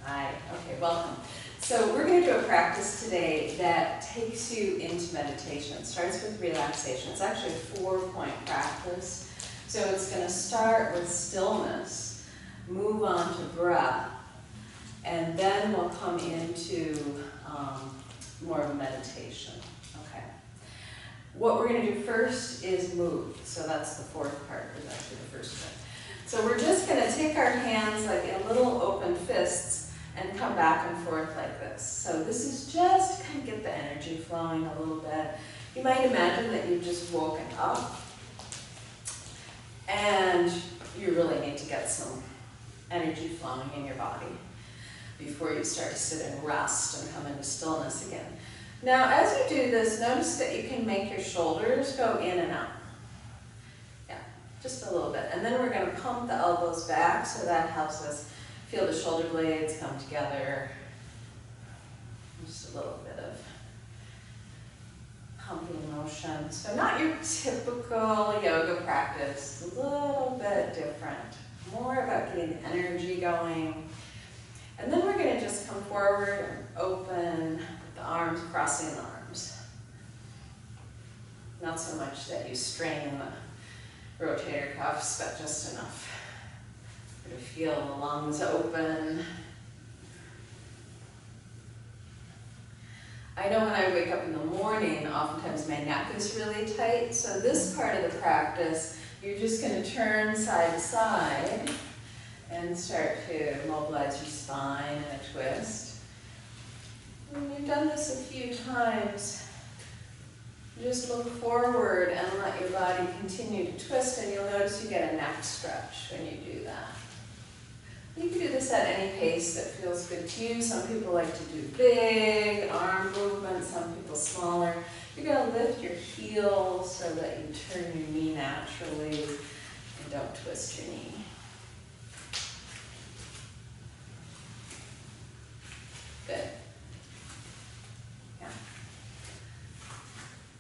Hi, okay, welcome. So we're going to do a practice today that takes you into meditation. It starts with relaxation. It's actually a 4-point practice. So it's going to start with stillness, move on to breath, and then we'll come into more of a meditation. Okay. What we're going to do first is move. So that's the fourth part, is actually the first one. So we're just going to take our hands like in little open fists and come back and forth like this. So this is just to kind of get the energy flowing a little bit. You might imagine that you've just woken up and you really need to get some energy flowing in your body before you start to sit and rest and come into stillness again. Now, as you do this, notice that you can make your shoulders go in and out. Yeah, just a little bit. And then we're going to pump the elbows back, so that helps us feel the shoulder blades come together. Just a little bit of pumping motion. So not your typical yoga practice, a little bit different. More about getting the energy going. And then we're going to just come forward and open the arms, crossing the arms. Not so much that you strain the rotator cuffs, but just enough to feel the lungs open. I know when I wake up in the morning, oftentimes my neck is really tight, so this part of the practice, you're just going to turn side to side and start to mobilize your spine in a twist. When you've done this a few times, just look forward and let your body continue to twist, and you'll notice you get a neck stretch when you do that. You can do this at any pace that feels good to you. Some people like to do big arm movements, some people smaller. You're going to lift your heels so that you turn your knee naturally and don't twist your knee. Good. Yeah.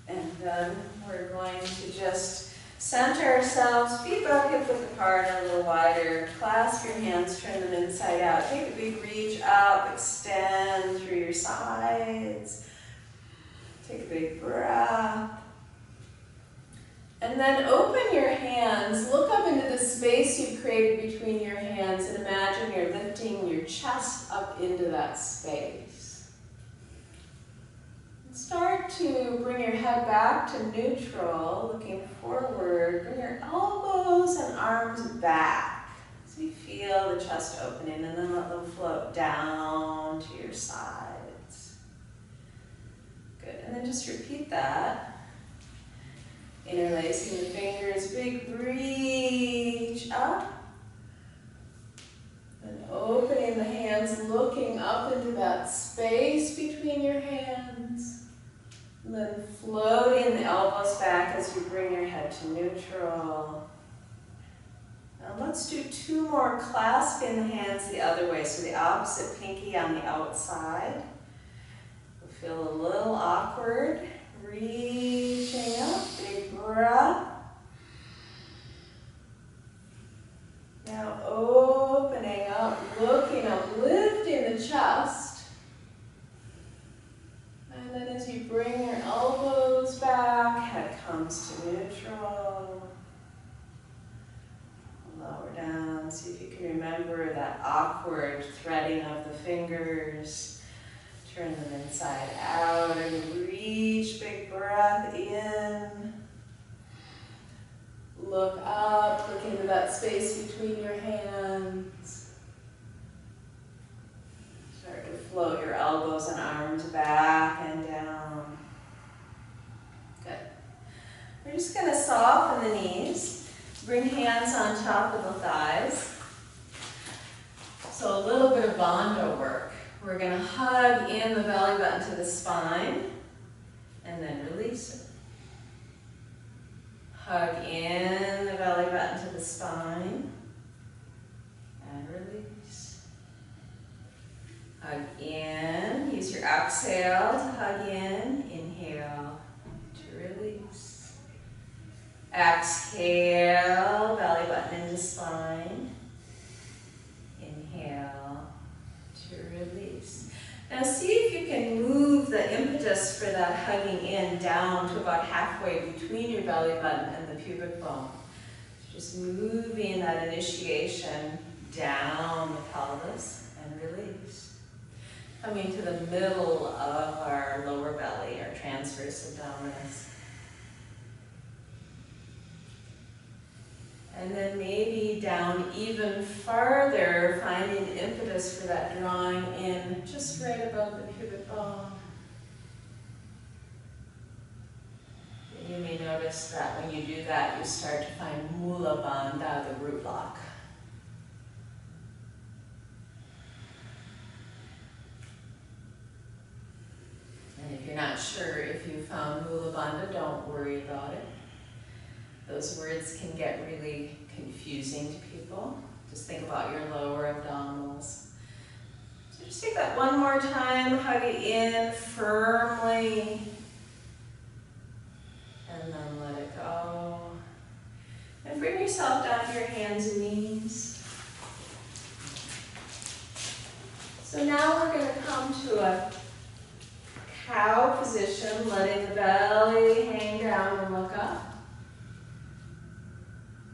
And then we're going to just center ourselves, feet both hip width apart a little wider. Clasp your hands, turn them inside out. Take a big reach up, extend through your sides. Take a big breath. And then open your hands, look up into the space you've created between your hands and imagine you're lifting your chest up into that space. Start to bring your head back to neutral, looking forward. Bring your elbows and arms back. So you feel the chest opening, and then let them float down to your sides. Good, and then just repeat that. Interlacing the fingers, big reach up. And opening the hands, looking up into that space between your hands. And then floating the elbows back as you bring your head to neutral. Now let's do 2 more, clasping the hands the other way. So the opposite pinky on the outside. You'll feel a little awkward. Reaching up, big breath. Now opening up, looking up, lifting the chest. And then as you bring your elbows back, head comes to neutral. Lower down, see if you can remember that awkward threading of the fingers. Turn them inside out and reach, big breath in. Look up, look into that space between your hands. Start to float your elbows and arms back and down. Good. We're just going to soften the knees. Bring hands on top of the thighs. So a little bit of bondo work. We're going to hug in the belly button to the spine and then release it. Hug in the belly button to the spine and release. Hug in. Use your exhale to hug in. Inhale to release. Exhale, belly button into spine. Inhale to Now see if you can move the impetus for that hugging in down to about halfway between your belly button and the pubic bone. Just moving that initiation down the pelvis and release. Coming to the middle of our lower belly, our transverse abdominis. And then maybe down even farther, finding impetus for that drawing in just right above the pubic bone. And you may notice that when you do that, you start to find Mula Bandha, the root lock. And if you're not sure if you found Mula Bandha, don't worry about it. Those words can get really confusing to people. Just think about your lower abdominals. So just take that one more time, hug it in firmly, and then let it go. And bring yourself down to your hands and knees. So now we're going to come to a cow position, letting the belly hang down and look up.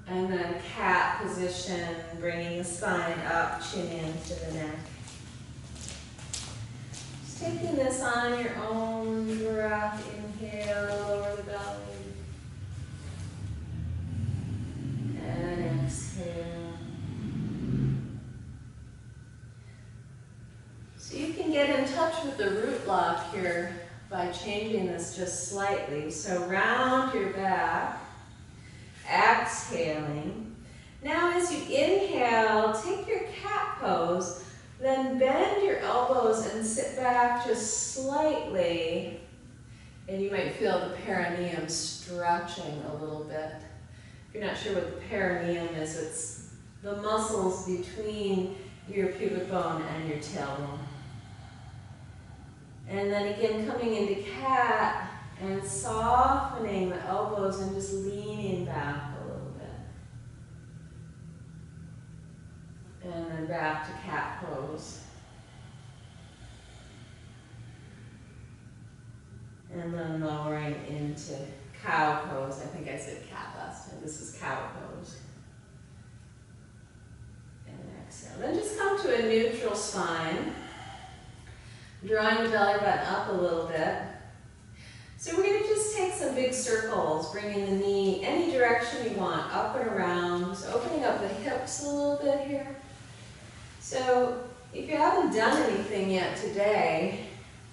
And then cat position, bringing the spine up, chin into the neck. Just taking this on your own breath. Inhale, lower the belly. And exhale. So you can get in touch with the root lock here by changing this just slightly. So round your back. Exhaling. Now as you inhale, take your cat pose, then bend your elbows and sit back just slightly. And you might feel the perineum stretching a little bit. If you're not sure what the perineum is, it's the muscles between your pubic bone and your tailbone. And then again, coming into cat, and softening the elbows and just leaning back a little bit. And then back to cat pose. And then lowering into cow pose. I think I said cat last time. This is cow pose. And exhale. Then just come to a neutral spine. Drawing the belly button up a little bit. So we're going to just take some big circles, bringing the knee any direction you want, up and around, just opening up the hips a little bit here. So if you haven't done anything yet today,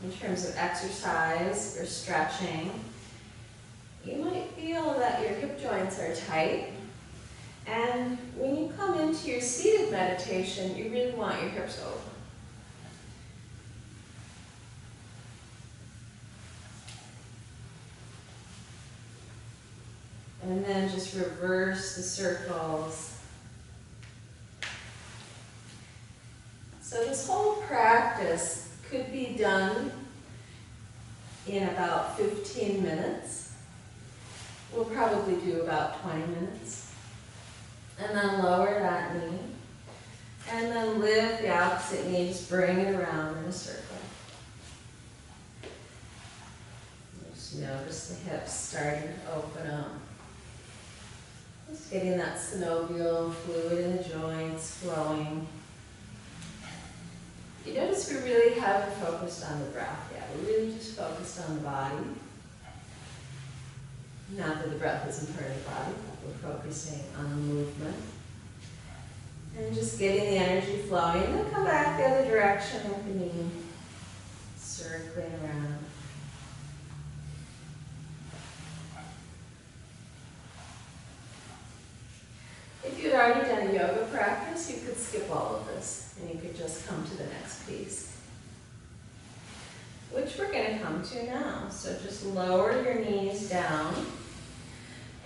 in terms of exercise or stretching, you might feel that your hip joints are tight. And when you come into your seated meditation, you really want your hips open. And then just reverse the circles. So this whole practice could be done in about 15 minutes. We'll probably do about 20 minutes. And then lower that knee. And then lift the opposite knee, just bring it around in a circle. Just notice the hips starting to open up. Just getting that synovial fluid in the joints flowing. You notice we really haven't focused on the breath yet. We're really just focused on the body. Not that the breath isn't part of the body, but we're focusing on the movement. And just getting the energy flowing. And then come back the other direction with the knee circling around. If you had already done a yoga practice, you could skip all of this and you could just come to the next piece, which we're going to come to now. So just lower your knees down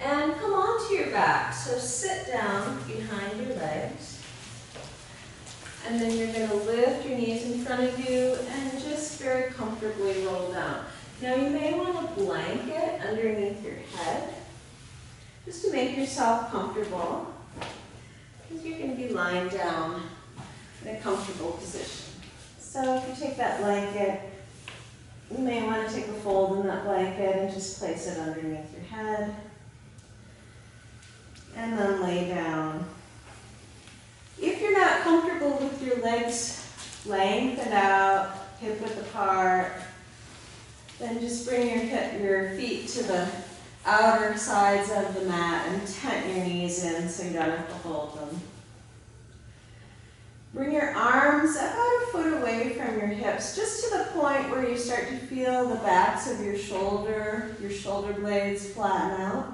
and come onto your back. So sit down behind your legs, and then you're going to lift your knees in front of you and just very comfortably roll down. Now you may want a blanket underneath your head just to make yourself comfortable, because you're going to be lying down in a comfortable position. So if you take that blanket, you may want to take a fold in that blanket and just place it underneath your head. And then lay down. If you're not comfortable with your legs lengthened out, hip width apart, then just bring your feet to the outer sides of the mat and tent your knees in so you don't have to hold them. Bring your arms about a foot away from your hips, just to the point where you start to feel the backs of your shoulder blades flatten out.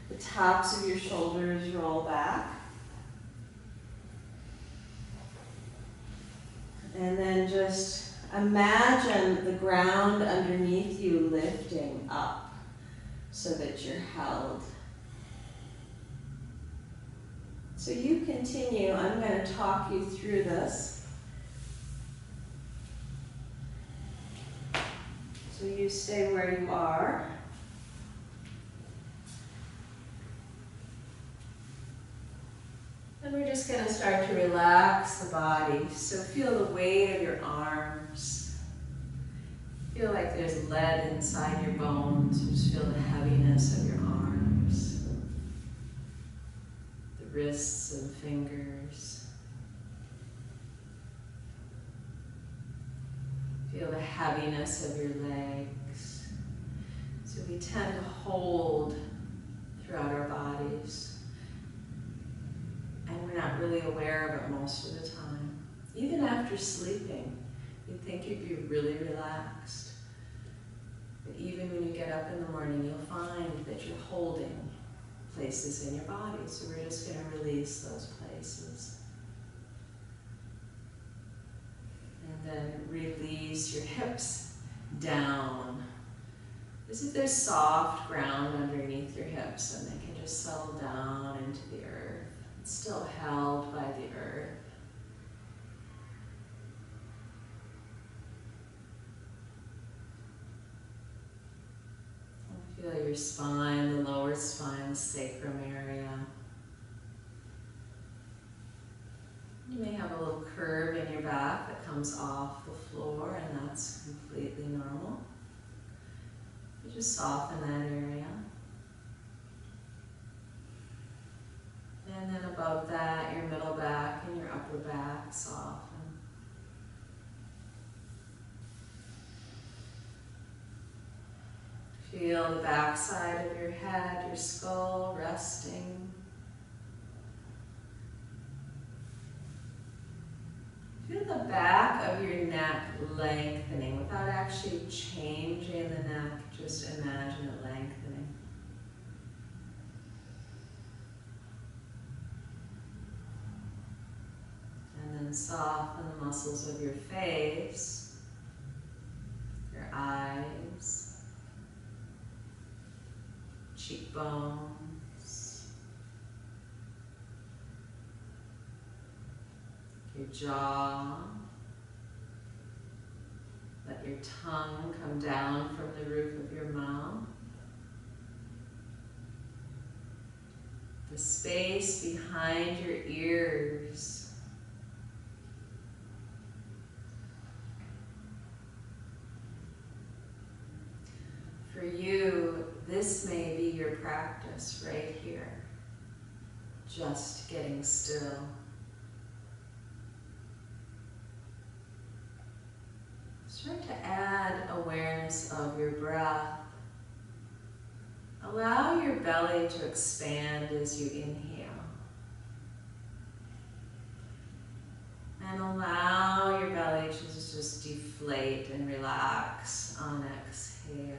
The tops of your shoulders roll back. And then just imagine the ground underneath you lifting up so that you're held. So you continue. I'm going to talk you through this. So you stay where you are. And we're just going to start to relax the body. So feel the weight of your arms. Feel like there's lead inside your bones. Just feel the heaviness of your arms. The wrists and fingers. Feel the heaviness of your legs. So we tend to hold throughout our bodies. And we're not really aware of it most of the time. Even after sleeping, you'd think you'd be really relaxed. But even when you get up in the morning, you'll find that you're holding places in your body. So we're just going to release those places. And then release your hips down. As if there's soft ground underneath your hips and they can just settle down into the earth. It's still held by the earth. And feel your spine, the lower spine, the sacrum area. You may have a little curve in your back that comes off the floor, and that's completely normal. You just soften that area. And then above that, your middle back and your upper back soften. Feel the back side of your head, your skull resting. Feel the back of your neck lengthening without actually changing the neck. Just imagine it lengthening. And then soften the muscles of your face, your eyes, cheekbones, your jaw. Let your tongue come down from the roof of your mouth. The space behind your ears. For you, this may be your practice right here. Just getting still. Start to add awareness of your breath. Allow your belly to expand as you inhale. And allow your belly to just deflate and relax on exhale.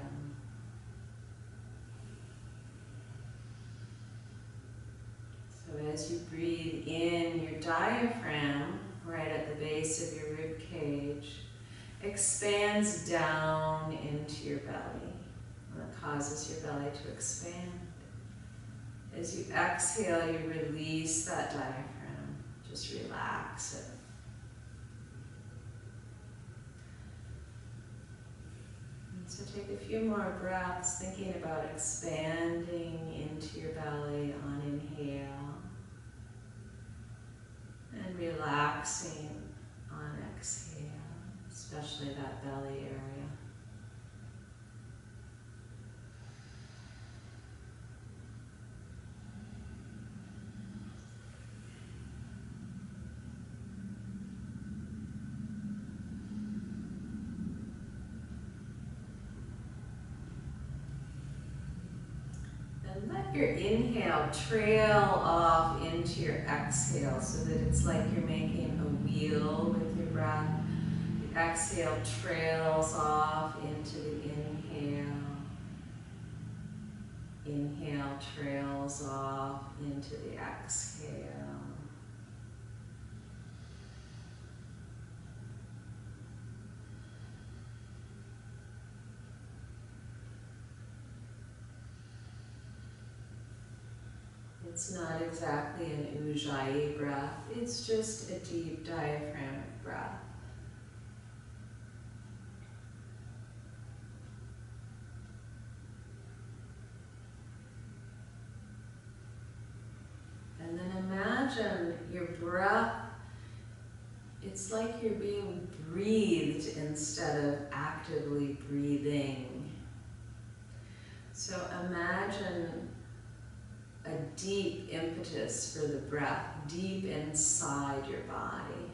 So as you breathe in, your diaphragm, right at the base of your rib cage, expands down into your belly. And that causes your belly to expand. As you exhale, you release that diaphragm. Just relax it. And so take a few more breaths thinking about expanding into your belly on inhale. And relaxing on exhale. especially that belly area. And let your inhale trail off into your exhale so that it's like you're making a wheel with your breath. The exhale trails off into the inhale. Inhale trails off into the exhale. It's not exactly an ujjayi breath, it's just a deep diaphragmatic breath. And then imagine your breath, it's like you're being breathed instead of actively breathing. So imagine a deep impetus for the breath, deep inside your body.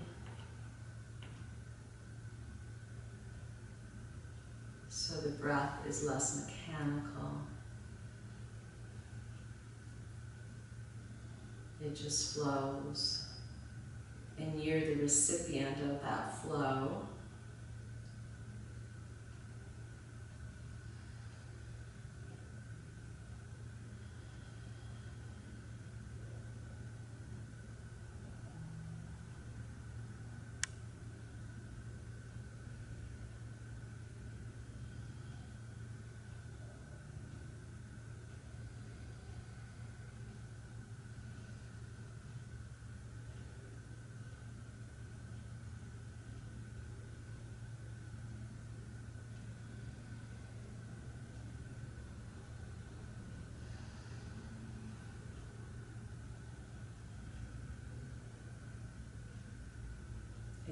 So the breath is less mechanical. It just flows. And you're the recipient of that flow.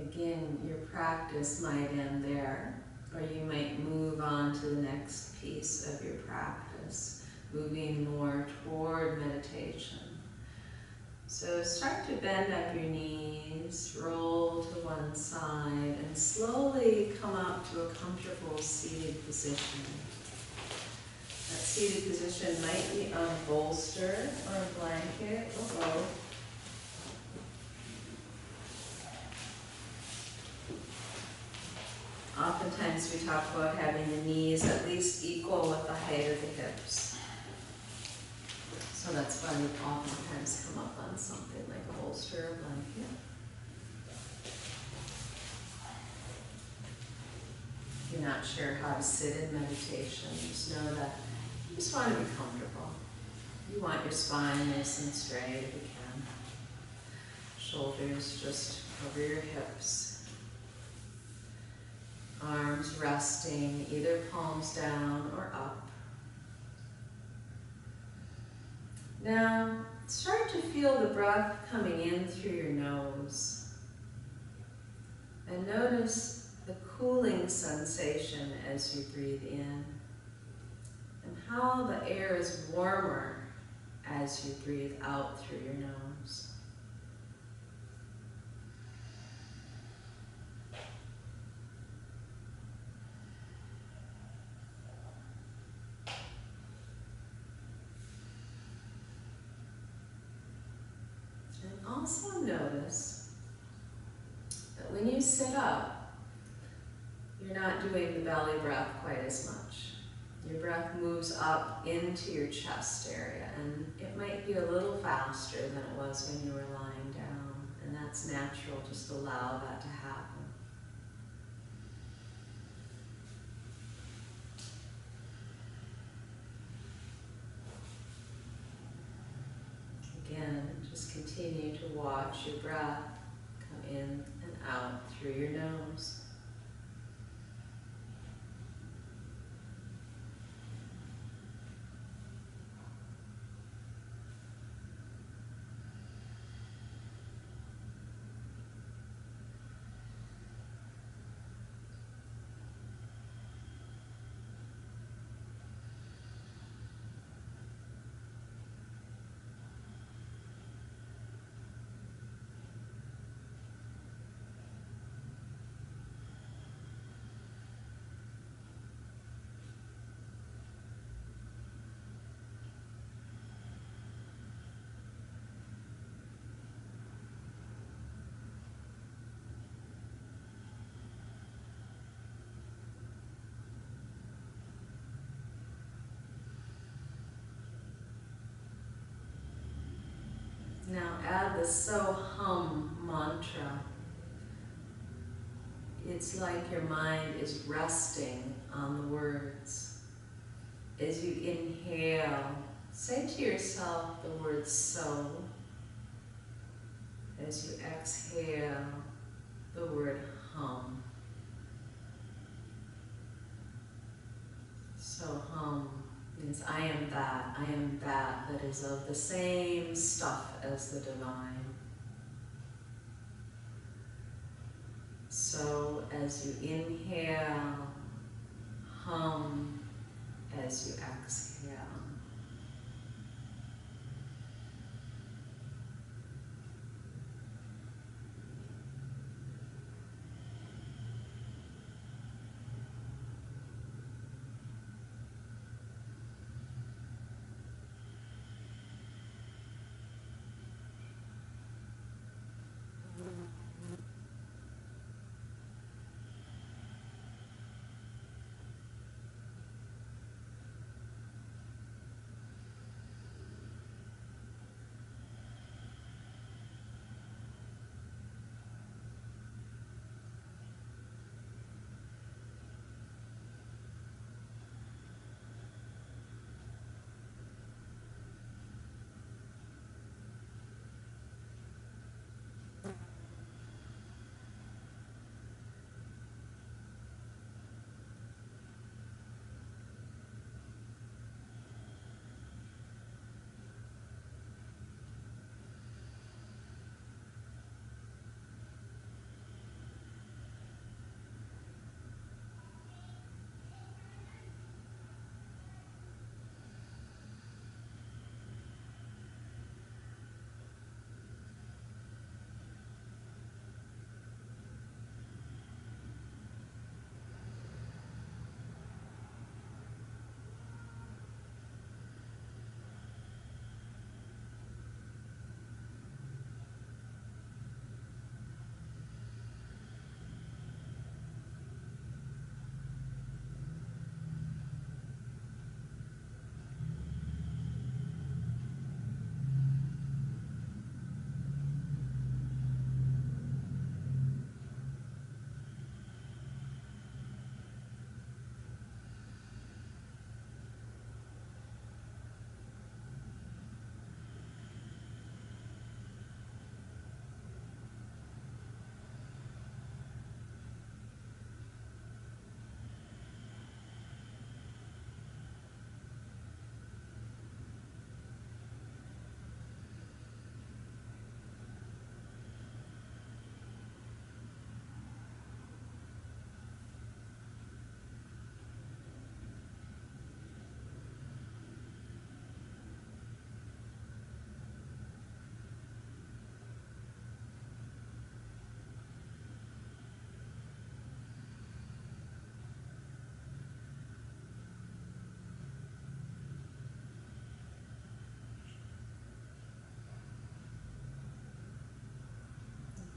Again, your practice might end there, or you might move on to the next piece of your practice, moving more toward meditation. So start to bend up your knees, roll to one side, and slowly come up to a comfortable seated position. That seated position might be on a bolster or a blanket or both. Oftentimes we talk about having the knees at least equal with the height of the hips. So that's why we oftentimes come up on something like a bolster or blanket. If you're not sure how to sit in meditation, just know that you just want to be comfortable. You want your spine nice and straight if you can. Shoulders just over your hips. Arms resting, either palms down or up. Now, start to feel the breath coming in through your nose. And notice the cooling sensation as you breathe in, and how the air is warmer as you breathe out through your nose. Also notice that when you sit up, you're not doing the belly breath quite as much. Your breath moves up into your chest area, and it might be a little faster than it was when you were lying down, and that's natural. Just allow that to happen. Again, just continue to watch your breath come in and out through your nose. add the so hum mantra. It's like your mind is resting on the words. As you inhale, say to yourself the word so. As you exhale, the word hum. So hum means I am that is of the same stuff as the divine. So as you inhale, hum as you exhale.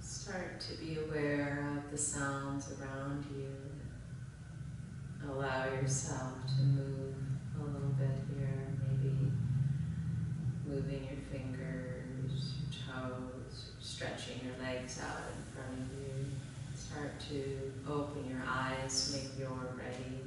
Start to be aware of the sounds around you. Allow yourself to move a little bit here, maybe moving your fingers, your toes, stretching your legs out in front of you. Start to open your eyes when you're ready.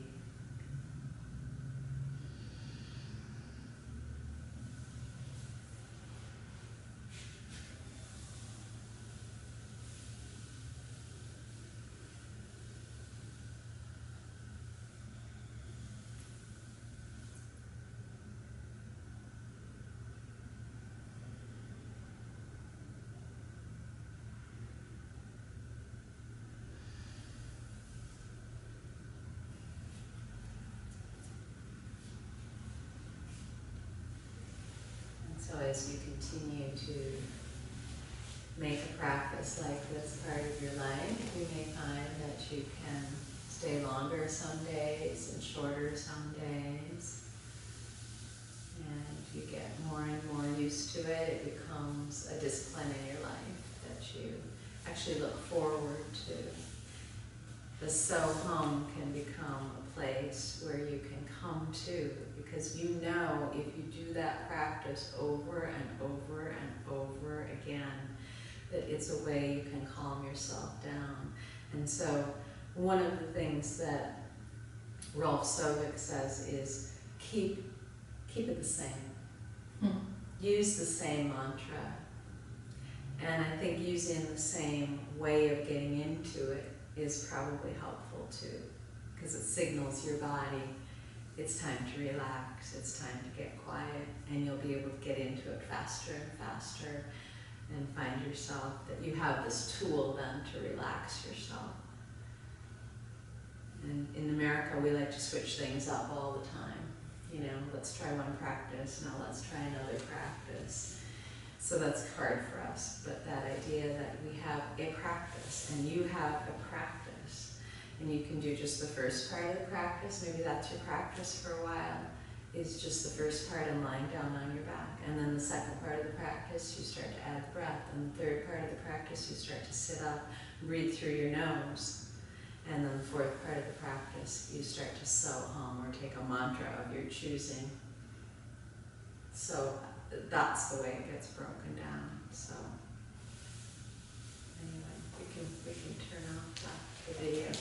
So as you continue to make a practice like this part of your life, you may find that you can stay longer some days and shorter some days. And if you get more and more used to it, it becomes a discipline in your life that you actually look forward to. The so hum can become a place where you can come to, because you know if you do that practice over and over and over again, that it's a way you can calm yourself down. And so one of the things that Rolf Sovik says is keep it the same. Use the same mantra. And I think using the same way of getting into it is probably helpful too, because it signals your body it's time to relax, it's time to get quiet, and you'll be able to get into it faster and faster and find yourself that you have this tool then to relax yourself. And in America, we like to switch things up all the time. You know, let's try one practice, now let's try another practice. So that's hard for us, but that idea that we have a practice, and you have a practice, and you can do just the first part of the practice, maybe that's your practice for a while, is just the first part and lying down on your back. And then the second part of the practice, you start to add the breath. And the third part of the practice, you start to sit up, breathe through your nose. And then the fourth part of the practice, you start to so-hum or take a mantra of your choosing. So that's the way it gets broken down. So anyway, we can turn off the video.